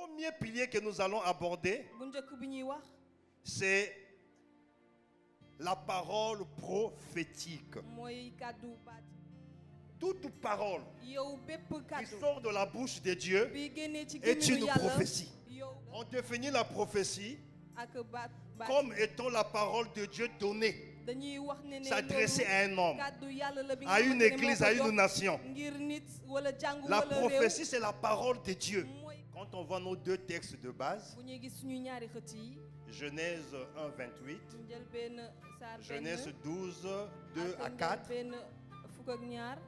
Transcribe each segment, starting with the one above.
premier pilier que nous allons aborder, c'est la parole prophétique. Toute parole qui sort de la bouche de Dieu est une prophétie. On définit la prophétie comme étant la parole de Dieu donnée, s'adresser à un homme, à une église, à une nation. La prophétie, c'est la parole de Dieu. Quand on voit nos deux textes de base, Genèse 1, 28, Genèse 12, 2 à 4.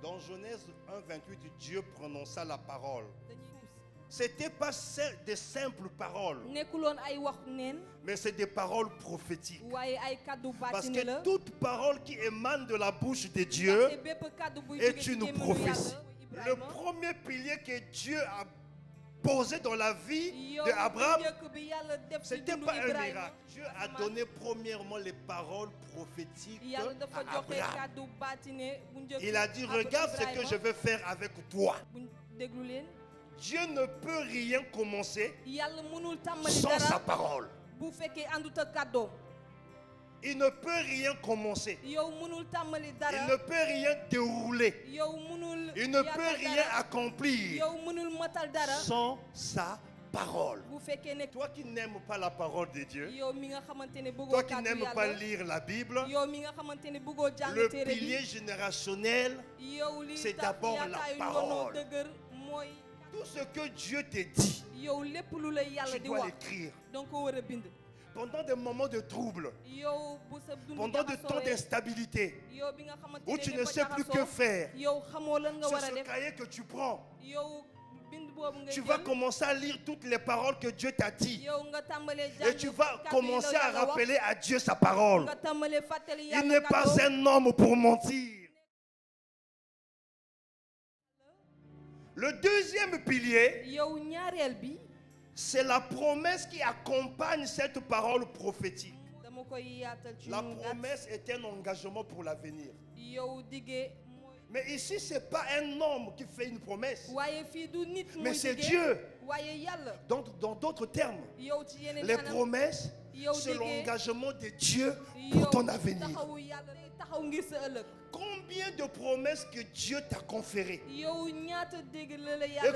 Dans Genèse 1, 28, Dieu prononça la parole. Ce n'était pas des simples paroles, mais c'est des paroles prophétiques. Parce que toute parole qui émane de la bouche de Dieu est une prophétie. Le premier pilier que Dieu a posé dans la vie d'Abraham, ce n'était pas un miracle. Dieu a donné premièrement les paroles prophétiques à Abraham. Il a dit, regarde ce que je vais faire avec toi. Dieu ne peut rien commencer sans sa parole. Il ne peut rien commencer. Il ne peut rien dérouler. Il ne peut rien accomplir sans sa parole. Toi qui n'aimes pas la parole de Dieu, toi qui n'aimes pas lire la Bible, le pilier générationnel, c'est d'abord la parole. Tout ce que Dieu te dit, tu dois l'écrire. Pendant des moments de trouble, pendant des temps d'instabilité, où tu ne sais plus que faire, sur ce cahier que tu prends, tu vas commencer à lire toutes les paroles que Dieu t'a dit. Et tu vas commencer à rappeler à Dieu sa parole. Il n'est pas un homme pour mentir. Le deuxième pilier, c'est la promesse qui accompagne cette parole prophétique. La promesse est un engagement pour l'avenir. Mais ici, ce n'est pas un homme qui fait une promesse, mais c'est Dieu. Donc, dans d'autres termes, les promesses, c'est l'engagement de Dieu pour ton avenir. Combien de promesses que Dieu t'a conférées? Et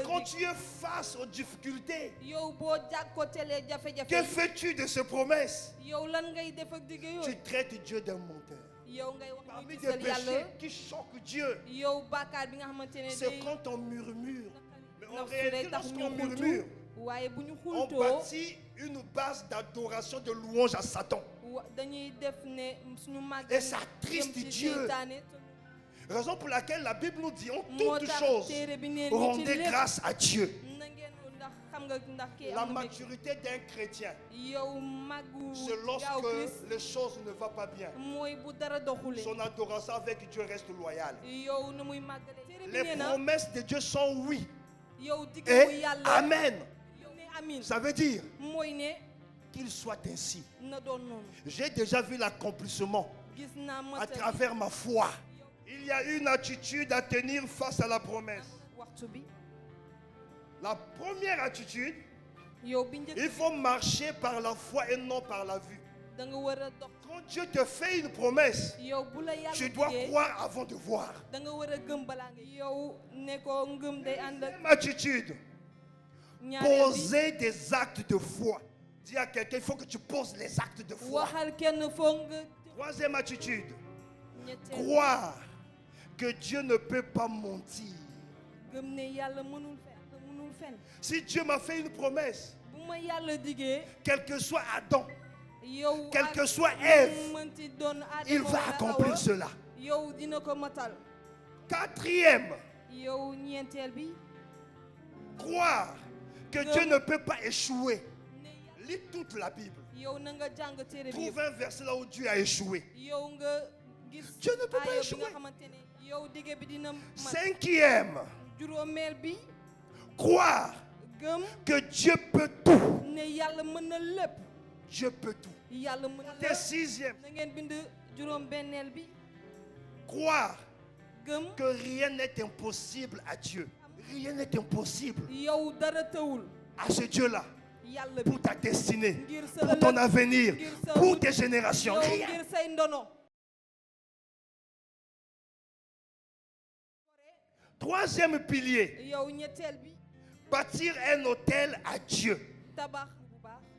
quand tu es face aux difficultés, que fais-tu de ces promesses? Tu traites Dieu d'un menteur. Parmi des péchés qui choquent Dieu, c'est quand on murmure. Mais en réalité, lorsqu'on murmure, on bâtit une base d'adoration, de louange à Satan. Et ça attriste Dieu. Raison pour laquelle la Bible nous dit en toutes choses, rendez grâce à Dieu. La maturité d'un chrétien, c'est lorsque les choses ne vont pas bien. Son adoration avec Dieu reste loyale. Les promesses de Dieu sont oui et amen. Ça veut dire qu'il soit ainsi. J'ai déjà vu l'accomplissement à travers ma foi. Il y a une attitude à tenir face à la promesse. La première attitude, il faut marcher par la foi et non par la vue. Quand Dieu te fait une promesse, tu dois croire avant de voir. Deuxième attitude, poser des actes de foi. Dis à quelqu'un, il faut que tu poses les actes de foi. Troisième attitude, croire que Dieu ne peut pas mentir. Si Dieu m'a fait une promesse, quel que soit Adam, quel que soit Ève, il va accomplir cela. Quatrième, croire que Dieu ne peut pas échouer. Lis toute la Bible. Trouve un verset là où Dieu a échoué. Dieu ne peut pas échouer. Cinquième, croire que Dieu peut tout. Dieu peut tout. Et sixième, croire que rien n'est impossible à Dieu. Rien n'est impossible. à ce Dieu-là pour ta destinée, pour ton avenir, pour tes générations. Rien. Troisième pilier, bâtir un autel à Dieu.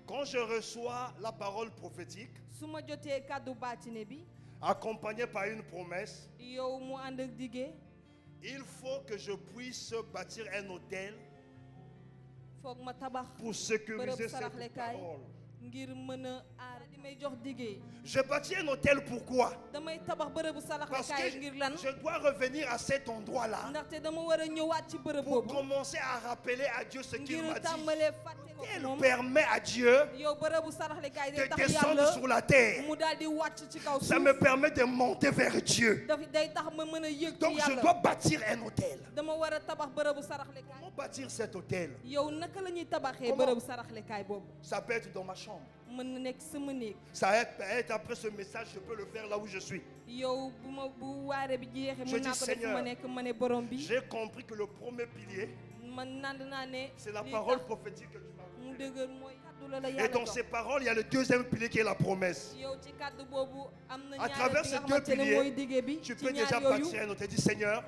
Quand je reçois la parole prophétique, accompagnée par une promesse, il faut que je puisse bâtir un autel pour sécuriser cette parole. Je bâtis un hôtel, pourquoi? Parce que je dois revenir à cet endroit-là pour commencer à rappeler à Dieu ce qu'il m'a dit. Elle permet à Dieu de descendre sur la terre. Ça me permet de monter vers Dieu. Donc je dois bâtir un hôtel. Comment bâtir cet hôtel? Ça peut être dans ma chambre. Ça peut être après ce message, je peux le faire là où je suis. Je dis, Seigneur, j'ai compris que le premier pilier, c'est la parole prophétique que tu m'as donnée. Et dans ces paroles, il y a le deuxième pilier qui est la promesse. À travers ces deux piliers, tu peux déjà bâtir un hôtel. Dis, Seigneur,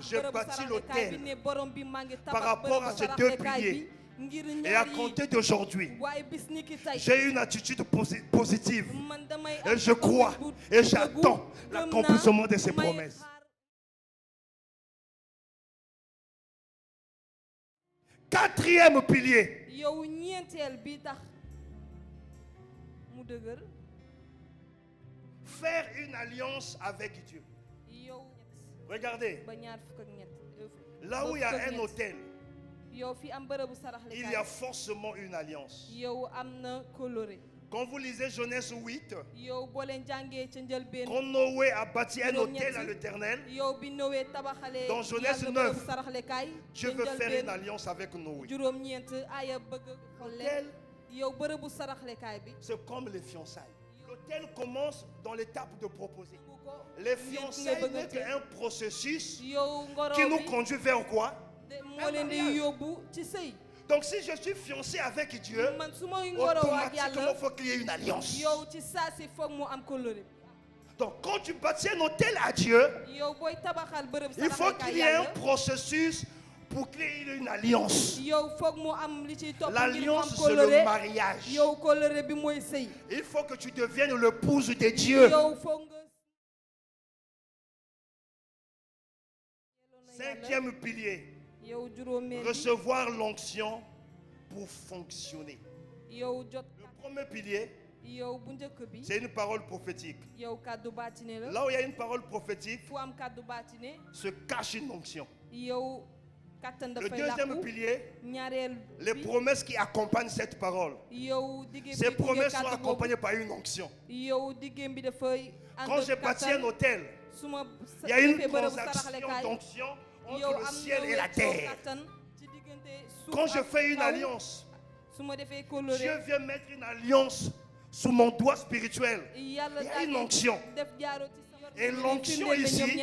je bâtis l'hôtel par rapport à ces deux piliers. Et à compter d'aujourd'hui, j'ai une attitude positive. Et je crois et j'attends l'accomplissement de ces promesses. Quatrième pilier. Faire une alliance avec Dieu. Regardez. Là où il y a un hôtel, il y a forcément une alliance. Quand vous lisez Genèse 8, quand Noé a bâti un hôtel à l'Éternel, dans Genèse 9, Dieu veut faire une alliance avec Noé. L'hôtel, c'est comme les fiançailles. L'hôtel commence dans l'étape de proposer. Les fiançailles n'est qu'un processus qui nous conduit vers quoi? Donc si je suis fiancé avec Dieu, automatiquement il faut qu'il y ait une alliance. Donc quand tu bâtis un hôtel à Dieu, il faut qu'il y ait un processus pour qu'il y ait une alliance. L'alliance, c'est le mariage. Il faut que tu deviennes l'épouse de Dieu. Cinquième pilier. Recevoir l'onction pour fonctionner. Le premier pilier, c'est une parole prophétique. Là où il y a une parole prophétique, se cache une onction. Le deuxième pilier, les promesses qui accompagnent cette parole. Ces promesses sont accompagnées par une onction. Quand j'ai bâti un hôtel, il y a une transaction d'onction entre le ciel et la terre. Quand je fais une alliance, Dieu vient mettre une alliance sous mon doigt spirituel. Il y a une onction. Et l'onction ici,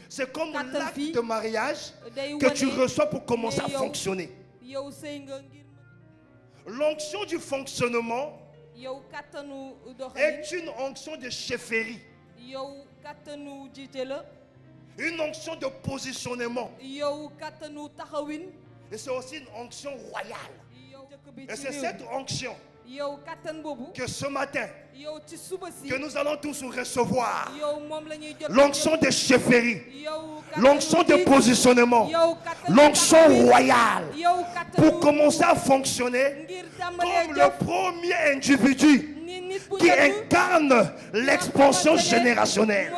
c'est comme l'acte de mariage que tu reçois pour commencer à fonctionner. L'onction du fonctionnement est une onction de chefferie. Une onction de positionnement. Et c'est aussi une onction royale. Et c'est cette onction que ce matin, que nous allons tous recevoir. L'onction de chefferie, l'onction de positionnement, l'onction royale, pour commencer à fonctionner comme le premier individu qui incarne l'expansion générationnelle.